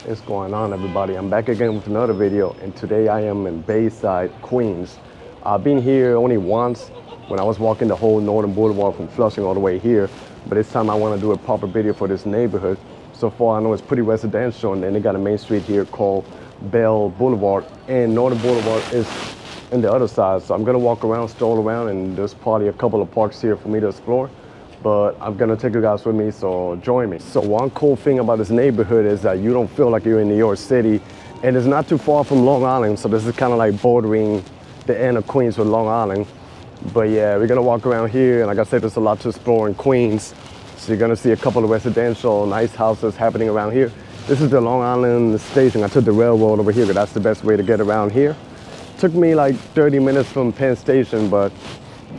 What's going on, everybody? I'm back again with another video, and today I am in Bayside, Queens. I've been here only once when I was walking the whole Northern Boulevard from Flushing all the way here, but this time I want to do a proper video for this neighborhood. So far I know it's pretty residential, and then they got a main street here called Bell Boulevard, and Northern Boulevard is in the other side. So I'm gonna walk around, stroll around, and there's probably a couple of parks here for me to explore. But I'm gonna take you guys with me, so join me. So one cool thing about this neighborhood is that you don't feel like you're in New York City, and it's not too far from Long Island, so this is kind of like bordering the end of Queens with Long Island. But yeah, we're gonna walk around here, and like I said, there's a lot to explore in Queens. So you're gonna see a couple of residential, nice houses happening around here. This is the Long Island station. I took the railroad over here, but that's the best way to get around here. Took me like 30 minutes from Penn Station, but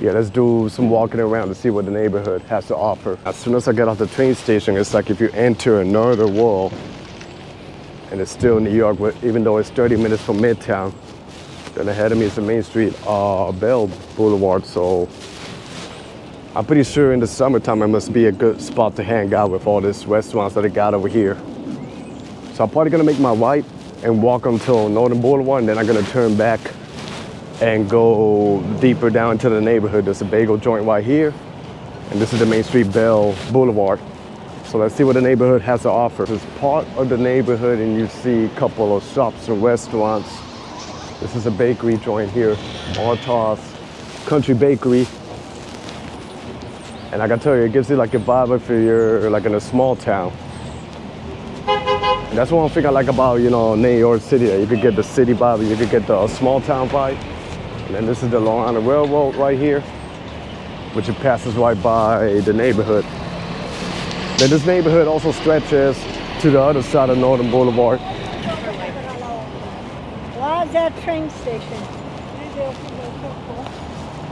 yeah, let's do some walking around to see what the neighborhood has to offer. As soon as I get off the train station, it's like if you enter another world, and it's still New York, even though it's 30 minutes from Midtown. Then ahead of me is the main street, Bell Boulevard. So I'm pretty sure in the summertime it must be a good spot to hang out with all these restaurants that they got over here. So I'm probably gonna make my right and walk until Northern Boulevard, and then I'm gonna turn back and go deeper down into the neighborhood. There's a bagel joint right here, and this is the main street, Bell Boulevard. So let's see what the neighborhood has to offer. This is part of the neighborhood, and you see a couple of shops and restaurants. This is a bakery joint here, Martha's Country Bakery. And I gotta tell you, it gives you like a vibe if you're like in a small town. And that's one thing I like about, New York City. You could get the city vibe, you could get the small town vibe. And then this is the Long Island Railroad right here, which it passes right by the neighborhood. Then this neighborhood also stretches to the other side of Northern Boulevard. Where's that train station?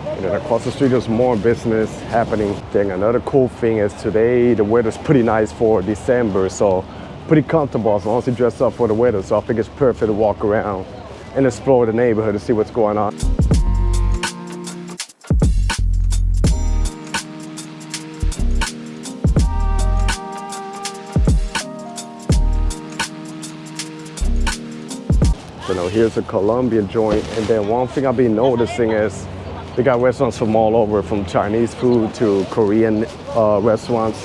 And then across the street, there's more business happening. Then another cool thing is today, the weather's pretty nice for December, so pretty comfortable as long as you dress up for the weather. So I think it's perfect to walk around and explore the neighborhood to see what's going on. Here's a Colombian joint, and then one thing I've been noticing is they got restaurants from all over, from Chinese food to Korean restaurants.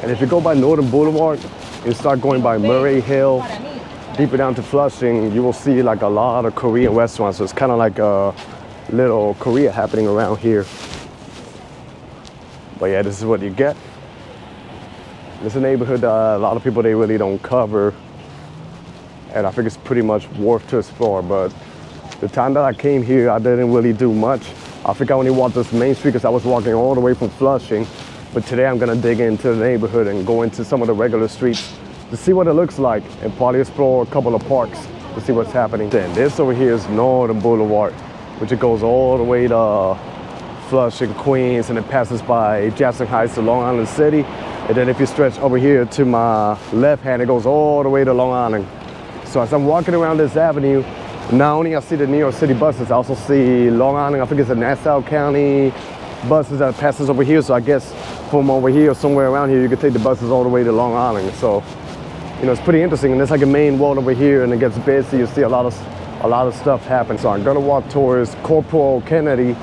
And if you go by Northern Boulevard, you start going by Murray Hill, deeper down to Flushing, you will see like a lot of Korean restaurants. So it's kind of like a little Korea happening around here. But yeah, this is what you get. It's a neighborhood that a lot of people, they really don't cover. And I think it's pretty much worth to explore. But the time that I came here, I didn't really do much. I think I only walked this main street because I was walking all the way from Flushing. But today I'm gonna dig into the neighborhood and go into some of the regular streets to see what it looks like, and probably explore a couple of parks to see what's happening. Then this over here is Northern Boulevard, which it goes all the way to Flushing, Queens, and it passes by Jackson Heights to Long Island City. And then if you stretch over here to my left hand, it goes all the way to Long Island. So as I'm walking around this avenue, not only I see the New York City buses, I also see Long Island. I think it's the Nassau County buses that passes over here. So I guess from over here or somewhere around here, you could take the buses all the way to Long Island. So, it's pretty interesting. And there's like a main road over here, and it gets busy. You see a lot of stuff happen. So I'm gonna walk towards Corporal Kennedy,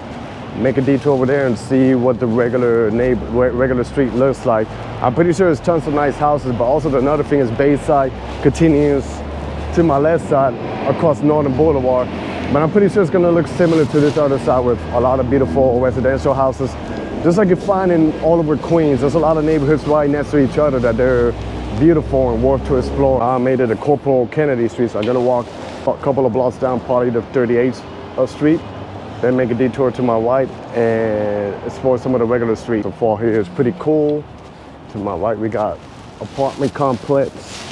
make a detour over there, and see what the regular street looks like. I'm pretty sure there's tons of nice houses, but also another thing is Bayside continues to my left side across Northern Boulevard. But I'm pretty sure it's gonna look similar to this other side with a lot of beautiful residential houses. Just like you find in all over Queens, there's a lot of neighborhoods right next to each other that they're beautiful and worth to explore. I made it to Corporal Kennedy Street, so I'm gonna walk a couple of blocks down, probably to 38th Street, then make a detour to my right and explore some of the regular streets. So far here is pretty cool. To my right, we got apartment complex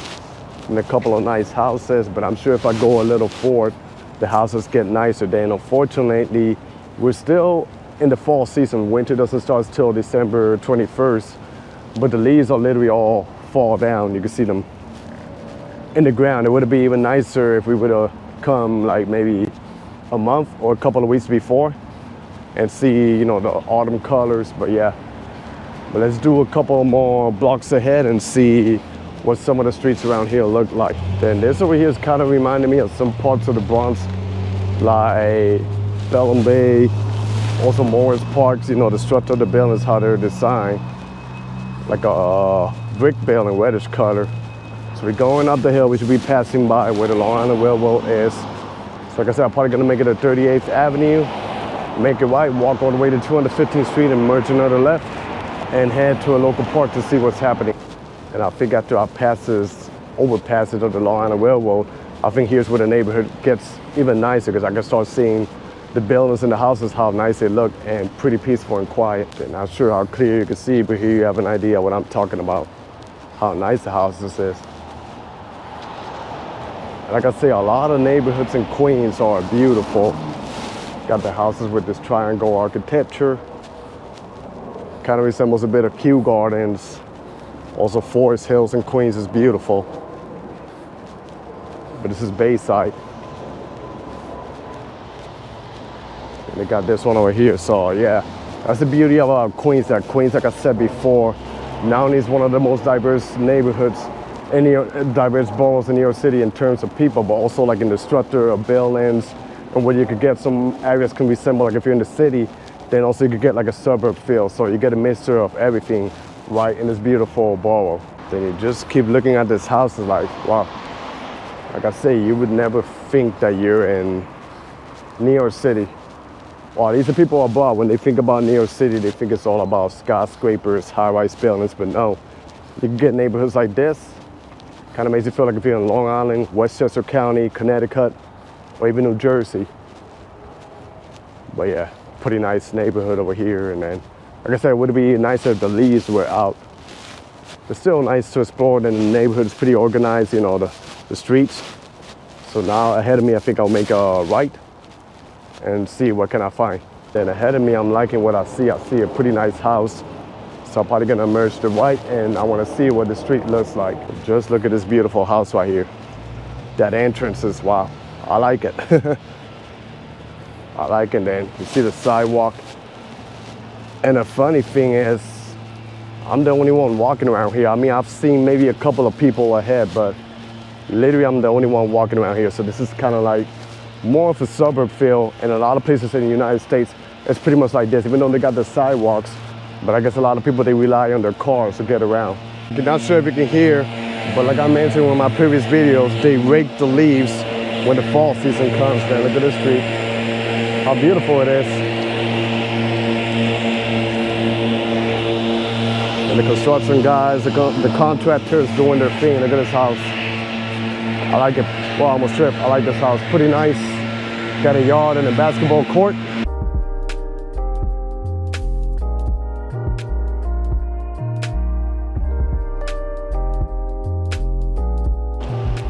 and a couple of nice houses, but I'm sure if I go a little forward, the houses get nicer. Then unfortunately, we're still in the fall season. Winter doesn't start till December 21st, but the leaves are literally all fall down. You can see them in the ground. It would be even nicer if we would have come like maybe a month or a couple of weeks before and see, the autumn colors. But yeah, but let's do a couple more blocks ahead and see what some of the streets around here look like. Then this over here is kind of reminding me of some parts of the Bronx, like Bell and Bay, also Morris Parks. You know, the structure of the buildings, how they're designed, like a brick building, reddish color. So we're going up the hill. We should be passing by where the Long Island Railroad is. So like I said, I'm probably gonna make it to 38th Avenue, make it right, walk all the way to 215th Street and merge another left and head to a local park to see what's happening. And I think after our overpasses of the Long Island Railroad, I think here's where the neighborhood gets even nicer, because I can start seeing the buildings and the houses, how nice they look, and pretty peaceful and quiet. And not sure how clear you can see, but here you have an idea what I'm talking about, how nice the houses is. Like I say, a lot of neighborhoods in Queens are beautiful. Got the houses with this triangle architecture. Kind of resembles a bit of Kew Gardens. Also Forest Hills in Queens is beautiful. But this is Bayside. And they got this one over here, so yeah. That's the beauty of Queens, that Queens, like I said before, not only is one of the most diverse neighborhoods, diverse boroughs in New York City in terms of people, but also like in the structure of buildings, and where you could get some areas can resemble, like if you're in the city, then also you could get like a suburb feel. So you get a mixture of everything right in this beautiful borough. Then you just keep looking at this house, it's like, wow. Like I say, you would never think that you're in New York City. Well, these are people abroad. When they think about New York City, they think it's all about skyscrapers, high-rise buildings, but no. You can get neighborhoods like this. Kind of makes you feel like if you're in Long Island, Westchester County, Connecticut, or even New Jersey. But yeah, pretty nice neighborhood over here. And then, like I said, it would be nicer if the leaves were out. It's still nice to explore, and the neighborhood is pretty organized, you know, the streets. So now ahead of me, I think I'll make a right and see what can I find. Then ahead of me, I'm liking what I see. I see a pretty nice house. So I'm probably gonna merge to the right, and I wanna see what the street looks like. Just look at this beautiful house right here. That entrance is, wow, I like it. I like it. Then you see the sidewalk. And the funny thing is, I'm the only one walking around here. I mean, I've seen maybe a couple of people ahead, but literally I'm the only one walking around here. So this is kind of like more of a suburb feel. And a lot of places in the United States, it's pretty much like this, even though they got the sidewalks. But I guess a lot of people, they rely on their cars to get around. I'm not sure if you can hear, but like I mentioned in one of my previous videos, they rake the leaves when the fall season comes. Man, look at this street. How beautiful it is. And the construction guys, the contractors doing their thing. Look at this house. I like it. Well, I almost tripped. I like this house. Pretty nice. Got a yard and a basketball court.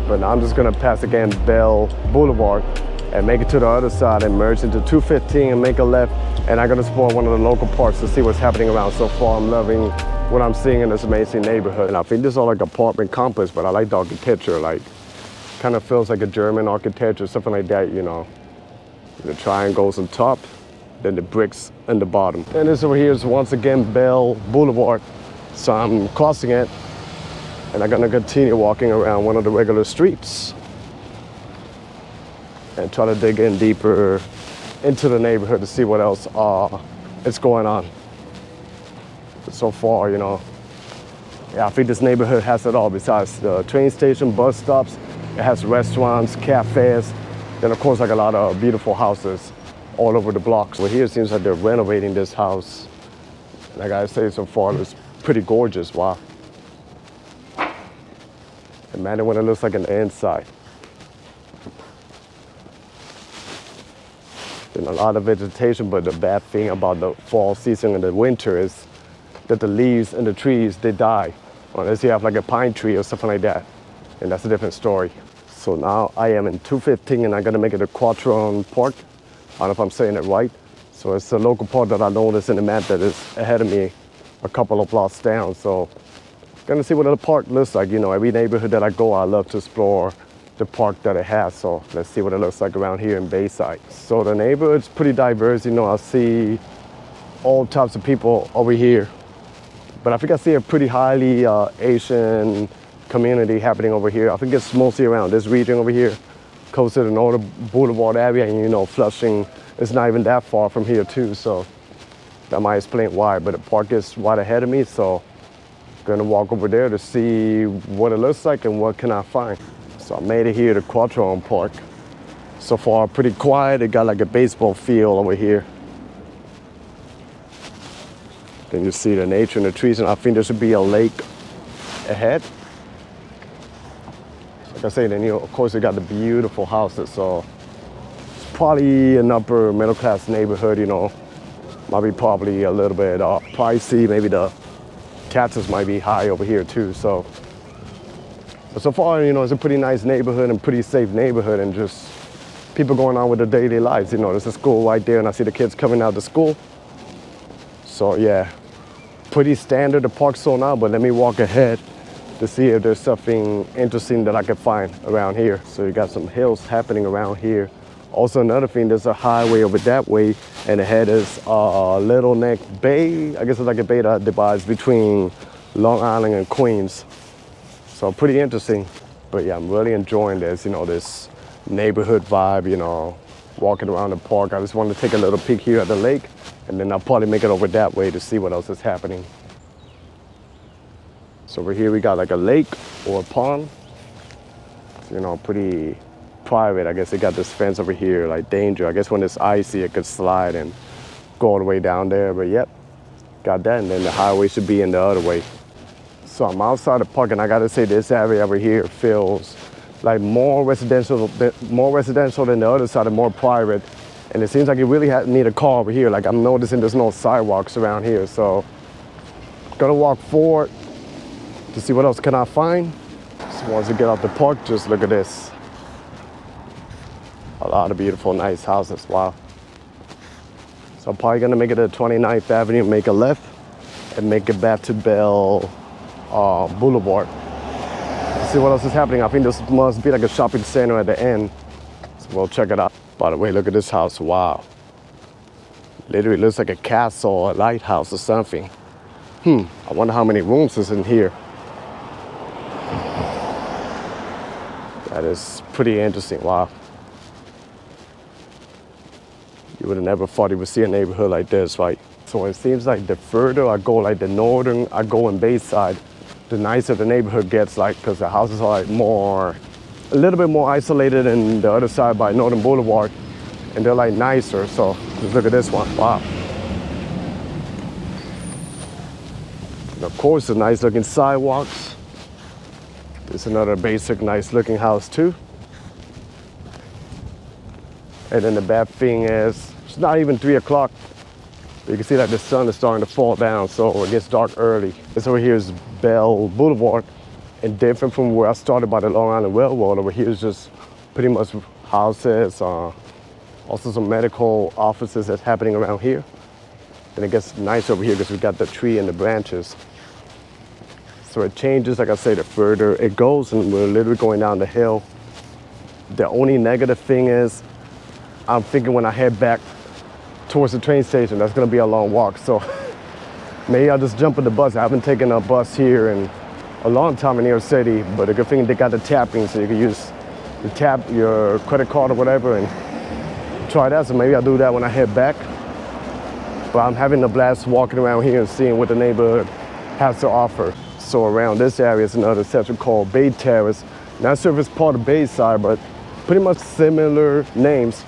But now I'm just gonna pass again Bell Boulevard and make it to the other side and merge into 215 and make a left. And I'm gonna explore one of the local parks to see what's happening around. So far, I'm loving what I'm seeing in this amazing neighborhood. And I think this is all like apartment complex, but I like the architecture. Like, kind of feels like a German architecture, something like that, you know. The triangles on top, then the bricks in the bottom. And this over here is once again Bell Boulevard. So I'm crossing it, and I'm gonna continue walking around one of the regular streets and try to dig in deeper into the neighborhood to see what else is going on. But so far, you know, yeah, I think this neighborhood has it all. Besides the train station, bus stops, it has restaurants, cafes, then of course like a lot of beautiful houses all over the blocks. Well, here it seems like they're renovating this house. And I gotta say, so far it's pretty gorgeous. Wow. Imagine what it looks like on the inside. Then a lot of vegetation, but the bad thing about the fall season and the winter is that the leaves and the trees, they die. Unless you have like a pine tree or something like that. And that's a different story. So now I am in 215 and I'm gonna make it a Crocheron Park. I don't know if I'm saying it right. So it's a local park that I noticed in the map that is ahead of me a couple of blocks down. So gonna see what the park looks like. You know, every neighborhood that I go, I love to explore the park that it has. So let's see what it looks like around here in Bayside. So the neighborhood's pretty diverse. You know, I see all types of people over here. But I think I see a pretty highly Asian community happening over here. I think it's mostly around this region over here, close to the Northern Boulevard area, and you know, Flushing is not even that far from here too, so that might explain why. But the park is right ahead of me, so I'm gonna walk over there to see what it looks like and what can I find. So I made it here to Crocheron Park. So far, pretty quiet. It got like a baseball field over here. Then you see the nature and the trees, and I think there should be a lake ahead. Like I say, then you know, of course, you got the beautiful houses, so it's probably an upper middle class neighborhood, you know. Might be probably a little bit pricey. Maybe the taxes might be high over here too. So, but so far, you know, it's a pretty nice neighborhood and pretty safe neighborhood, and just people going on with their daily lives. You know, there's a school right there, and I see the kids coming out to school. So yeah, pretty standard the park so now, but let me walk ahead to see if there's something interesting that I can find around here. So you got some hills happening around here. Also another thing, there's a highway over that way, and ahead is Little Neck Bay. I guess it's like a bay that divides between Long Island and Queens. So pretty interesting. But yeah, I'm really enjoying this, you know, this neighborhood vibe, you know, walking around the park. I just wanted to take a little peek here at the lake, and then I'll probably make it over that way to see what else is happening. So over here we got like a lake or a pond. You know, pretty private. I guess they got this fence over here, like danger. I guess when it's icy, it could slide and go all the way down there. But yep, got that. And then the highway should be in the other way. So I'm outside the park, and I gotta say this area over here feels like more residential than the other side, and more private. And it seems like you really need a car over here. Like I'm noticing there's no sidewalks around here. So gonna walk forward to see what else can I find. So once you get out the park, just look at this. A lot of beautiful, nice houses, wow. So I'm probably gonna make it to 29th Avenue, make a left, and make it back to Bell Boulevard. See what else is happening. I think this must be like a shopping center at the end. So we'll check it out. By the way, look at this house, wow. Literally looks like a castle or a lighthouse or something. I wonder how many rooms is in here. That is pretty interesting, wow. You would have never thought you would see a neighborhood like this, right? So it seems like the further I go, like the northern I go in Bayside, the nicer the neighborhood gets, like, because the houses are like a little bit more isolated than the other side by Northern Boulevard, and they're like nicer. So just look at this one, wow. And of course, the nice looking sidewalks. There's another basic nice looking house too. And then the bad thing is, it's not even 3 o'clock. You can see that the sun is starting to fall down, so it gets dark early. This over here is Bell Boulevard, and different from where I started by the Long Island Railroad. Over here is just pretty much houses, also some medical offices that's happening around here. And it gets nice over here because we got the tree and the branches. So it changes, like I say, the further it goes, and we're literally going down the hill. The only negative thing is, I'm thinking when I head back towards the train station, that's gonna be a long walk. So maybe I'll just jump on the bus. I haven't taken a bus here in a long time in New York City, but a good thing they got the tapping, so you can use the tap your credit card or whatever and try that. So maybe I'll do that when I head back. But I'm having a blast walking around here and seeing what the neighborhood has to offer. So around this area is another section called Bay Terrace. Not sure if it's part of Bayside, but pretty much similar names.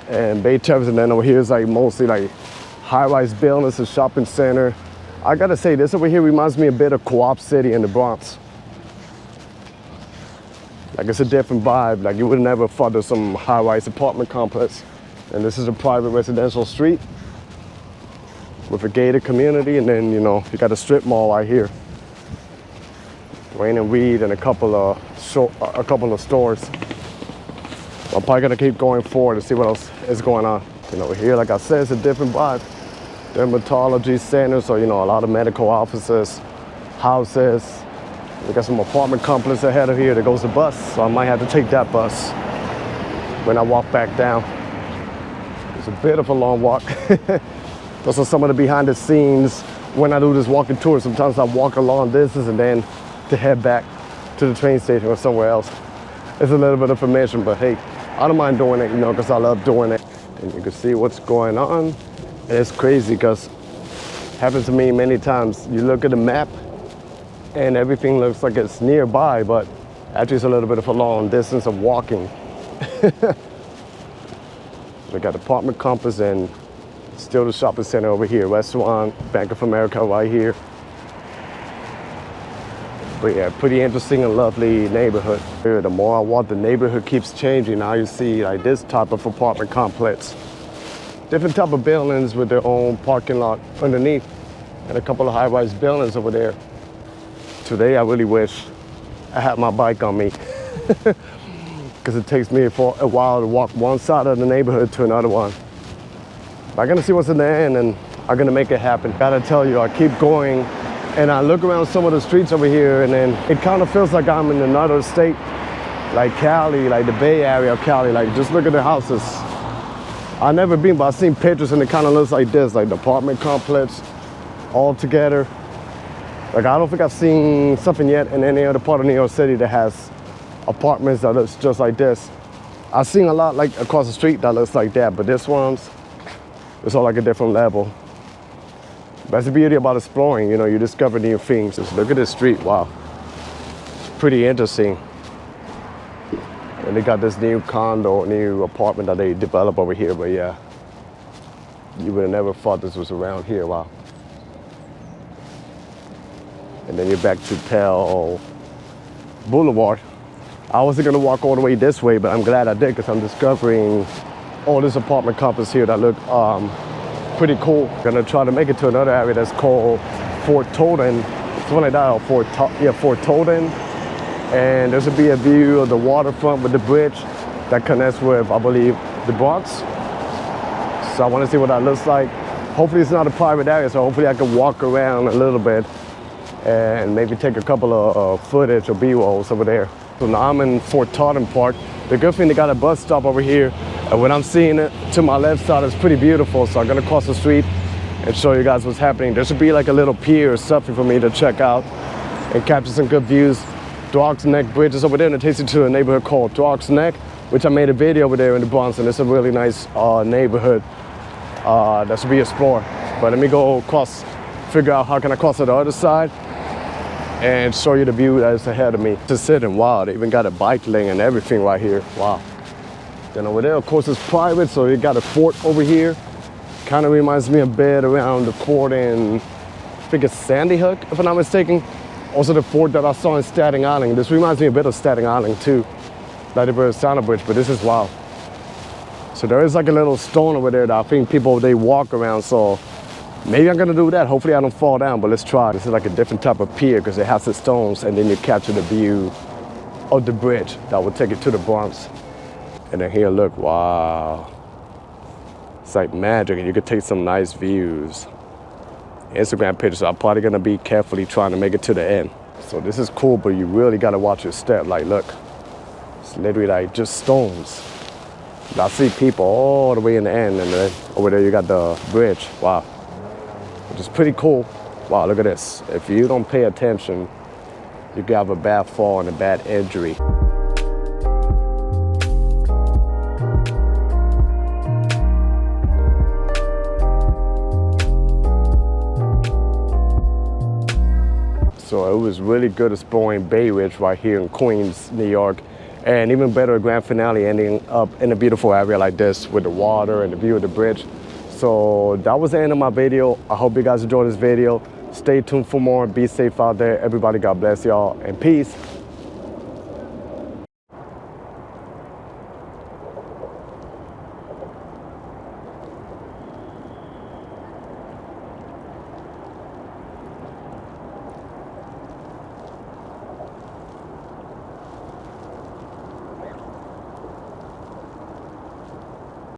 And Bay Terrace, and then over here is like mostly like high-rise buildings, a shopping center. I gotta say, this over here reminds me a bit of Co-op City in the Bronx. Like it's a different vibe. Like you would never thought there's some high-rise apartment complex. And this is a private residential street with a gated community, and then you know you got a strip mall right here. Rain and Weed and a couple of stores. I'm probably gonna keep going forward to see what else is going on. You know, here, like I said, it's a different vibe. Dermatology centers, so you know, a lot of medical offices, houses. We got some apartment complex ahead of here. There goes the bus, so I might have to take that bus when I walk back down. It's a bit of a long walk. Those are some of the behind the scenes when I do this walking tour. Sometimes I walk a long distance and then to head back. to the train station or somewhere else. It's a little bit of information, but hey, I don't mind doing it, you know, because I love doing it. And you can see what's going on. And it's crazy because it happens to me many times. You look at the map and everything looks like it's nearby, but actually it's a little bit of a long distance of walking. We got apartment complex and still the shopping center over here, restaurant, Bank of America right here. But yeah, pretty interesting and lovely neighborhood. The more I walk, the neighborhood keeps changing. Now you see like this type of apartment complex. Different type of buildings with their own parking lot underneath and a couple of high-rise buildings over there. Today I really wish I had my bike on me because it takes me for a while to walk one side of the neighborhood to another one. But I'm gonna see what's in the end and I'm gonna make it happen. Gotta tell you, I keep going and I look around some of the streets over here and then it kind of feels like I'm in another state, like Cali, like the Bay Area of Cali. Like just look at the houses. I've never been, but I've seen pictures and it kind of looks like this, like the apartment complex all together. Like I don't think I've seen something yet in any other part of New York City that has apartments that looks just like this. I've seen a lot like across the street that looks like that, but this one's, it's all like a different level. That's the beauty about exploring, you know, you discover new things. Just look at this street, wow. It's pretty interesting. And they got this new condo, new apartment that they developed over here, but yeah. You would have never thought this was around here, wow. And then you're back to Bell Boulevard. I wasn't gonna walk all the way this way, but I'm glad I did because I'm discovering all this apartment complex here that look pretty cool. Gonna try to make it to another area that's called Fort Totten. Something like that, or Fort Totten. And there's gonna be a view of the waterfront with the bridge that connects with, I believe, the Bronx. So I wanna see what that looks like. Hopefully it's not a private area, so hopefully I can walk around a little bit and maybe take a couple of footage or B-rolls over there. So now I'm in Fort Totten Park. The good thing, they got a bus stop over here. And when I'm seeing it to my left side, it's pretty beautiful. So I'm gonna cross the street and show you guys what's happening. There should be like a little pier or something for me to check out and capture some good views. Dogs Neck Bridge is over there and it takes you to a neighborhood called Dogs Neck, which I made a video over there in the Bronx, and it's a really nice neighborhood that should be explored. But let me go across, figure out how can I cross to the other side and show you the view that is ahead of me. Just sitting, wow, they even got a bike lane and everything right here, wow. Then over there, of course, it's private, so you got a fort over here. Kind of reminds me a bit around the fort in, I think it's Sandy Hook, if I'm not mistaken. Also the fort that I saw in Staten Island. This reminds me a bit of Staten Island too, like the Versailles Bridge, but this is wow. So there is like a little stone over there that I think people, they walk around, so maybe I'm gonna do that. Hopefully I don't fall down, but let's try. This is like a different type of pier because it has the stones and then you capture the view of the bridge that will take you to the Bronx. And then here, look, wow. It's like magic and you could take some nice views. Instagram pictures, I'm probably gonna be carefully trying to make it to the end. So this is cool, but you really gotta watch your step. Like, look, it's literally like just stones. I see people all the way in the end, and then over there you got the bridge, wow. Which is pretty cool. Wow, look at this. If you don't pay attention, you can have a bad fall and a bad injury. So it was really good exploring Bay Ridge right here in Queens, New York. And even better, a grand finale ending up in a beautiful area like this with the water and the view of the bridge. So that was the end of my video. I hope you guys enjoyed this video. Stay tuned for more. Be safe out there. Everybody, God bless y'all, and peace.